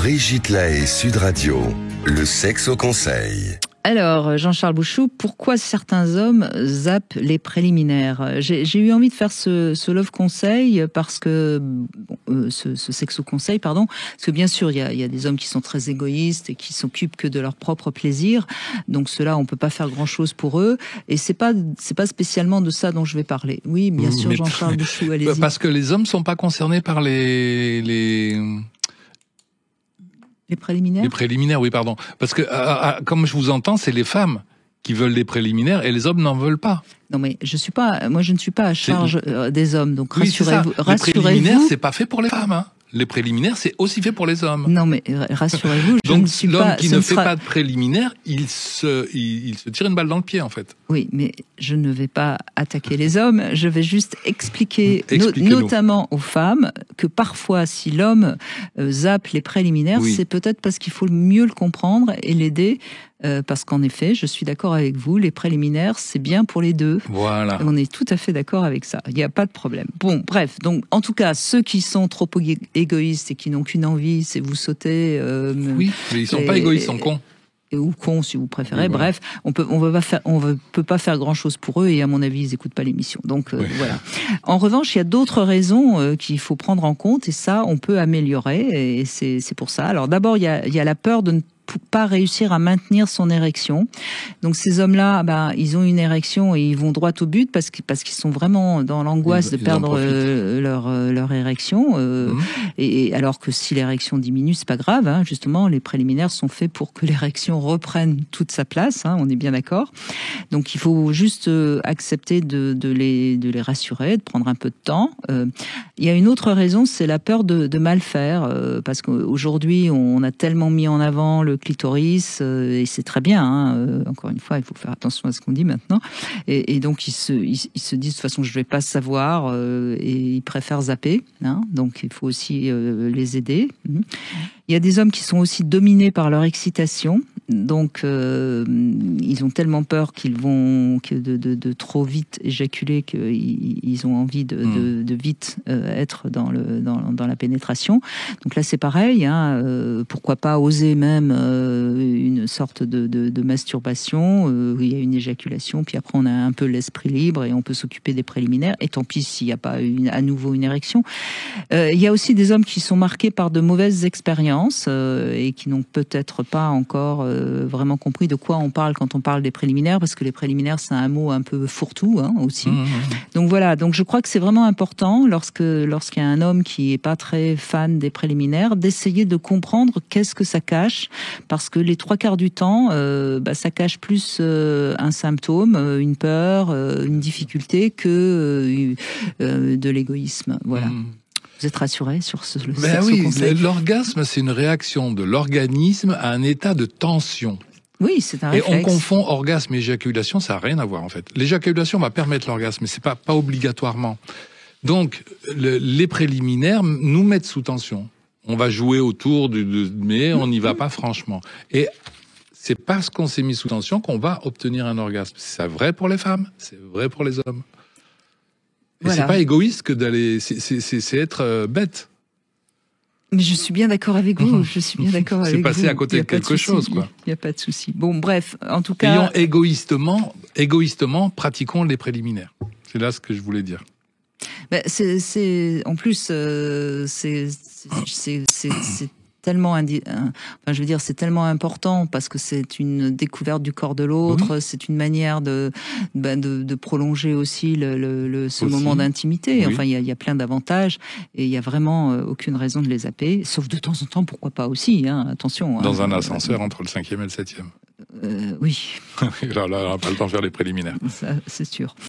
Brigitte Lahaie, Sud Radio, le sexe au conseil. Alors, Jean-Charles Bouchou, pourquoi certains hommes zappent les préliminaires ? J'ai eu envie de faire ce love conseil parce que ce sexo conseil, pardon, parce que bien sûr il y a des hommes qui sont très égoïstes et qui s'occupent que de leur propre plaisir. Donc ceux-là, on peut pas faire grand-chose pour eux. Et c'est pas spécialement de ça dont je vais parler. Oui, bien sûr, Jean-Charles Bouchou, allez-y. Parce que les hommes sont pas concernés par les préliminaires. Les préliminaires, oui, pardon. Parce que, comme je vous entends, c'est les femmes qui veulent les préliminaires et les hommes n'en veulent pas. Non, mais je ne suis pas à charge des hommes, donc oui, rassurez-vous. Les préliminaires, c'est pas fait pour les femmes, hein. Les préliminaires, c'est aussi fait pour les hommes. Non, mais rassurez-vous, je ne suis pas... Donc, l'homme qui ne fait pas de préliminaires, il se tire une balle dans le pied, en fait. Oui, mais je ne vais pas attaquer les hommes, je vais juste expliquer, notamment aux femmes, que parfois, si l'homme zappe les préliminaires, c'est peut-être parce qu'il faut mieux le comprendre et l'aider, parce qu'en effet, je suis d'accord avec vous, les préliminaires, c'est bien pour les deux. Voilà. On est tout à fait d'accord avec ça, il n'y a pas de problème. Bon, bref, donc en tout cas, ceux qui sont trop égoïstes et qui n'ont qu'une envie, c'est vous sauter... oui, mais ils sont pas égoïstes, ils sont cons. Ou cons si vous préférez. Oui, bref, on peut pas faire grand chose pour eux et à mon avis ils écoutent pas l'émission. Donc voilà. En revanche, il y a d'autres raisons qu'il faut prendre en compte et ça on peut améliorer et c'est pour ça. Alors d'abord il y a la peur de ne pas réussir à maintenir son érection. Donc ces hommes-là, ils ont une érection et ils vont droit au but parce qu'ils sont vraiment dans l'angoisse de perdre leur érection. Et alors que si l'érection diminue, c'est pas grave. Hein, justement, les préliminaires sont faits pour que l'érection reprenne toute sa place. Hein, on est bien d'accord. Donc il faut juste accepter de les rassurer, de prendre un peu de temps. Il y a une autre raison, c'est la peur de mal faire, parce qu'aujourd'hui on a tellement mis en avant le clitoris et c'est très bien. Hein, encore une fois, il faut faire attention à ce qu'on dit maintenant. Et donc ils se disent de toute façon je vais pas savoir et ils préfèrent zapper. Hein, donc il faut aussi les aider. Il y a des hommes qui sont aussi dominés par leur excitation. Donc ils ont tellement peur de trop vite éjaculer qu'ils ont envie de vite être dans la pénétration. Donc là c'est pareil, hein, pourquoi pas oser même une sorte de masturbation où il y a une éjaculation, puis après on a un peu l'esprit libre et on peut s'occuper des préliminaires, et tant pis s'il n'y a pas à nouveau une érection. Il y a aussi des hommes qui sont marqués par de mauvaises expériences et qui n'ont peut-être pas encore vraiment compris de quoi on parle quand on parle des préliminaires, parce que les préliminaires c'est un mot un peu fourre-tout aussi. Donc voilà, donc je crois que c'est vraiment important lorsqu'il y a un homme qui est pas très fan des préliminaires, d'essayer de comprendre qu'est-ce que ça cache, parce que les 3/4 du temps ça cache plus un symptôme, une peur, une difficulté que de l'égoïsme. Voilà. Vous êtes rassuré sur ce conseil ? L'orgasme, c'est une réaction de l'organisme à un état de tension. Oui, c'est un réflexe. Et on confond orgasme et éjaculation, ça n'a rien à voir en fait. L'éjaculation va permettre l'orgasme, mais c'est pas obligatoirement. Donc, les préliminaires nous mettent sous tension. On va jouer autour mais on n'y va pas franchement. Et c'est parce qu'on s'est mis sous tension qu'on va obtenir un orgasme. C'est vrai pour les femmes, c'est vrai pour les hommes. Et c'est pas égoïste que d'aller, c'est être bête. Mais je suis bien d'accord avec vous. Je suis bien d'accord avec vous. C'est passer à côté de quelque chose, quoi. Il n'y a pas de souci. Bon, bref, en tout cas. Ayons égoïstement, pratiquons les préliminaires. C'est là ce que je voulais dire. En plus, c'est tellement c'est tellement important parce que c'est une découverte du corps de l'autre, c'est une manière de prolonger aussi ce moment d'intimité. Enfin, il y a plein d'avantages et il y a vraiment aucune raison de les zapper, sauf de temps en temps, pourquoi pas aussi, hein, attention. Dans un ascenseur entre le 5e et le 7e. Oui. Là, on n'a pas le temps de faire les préliminaires. Ça, c'est sûr.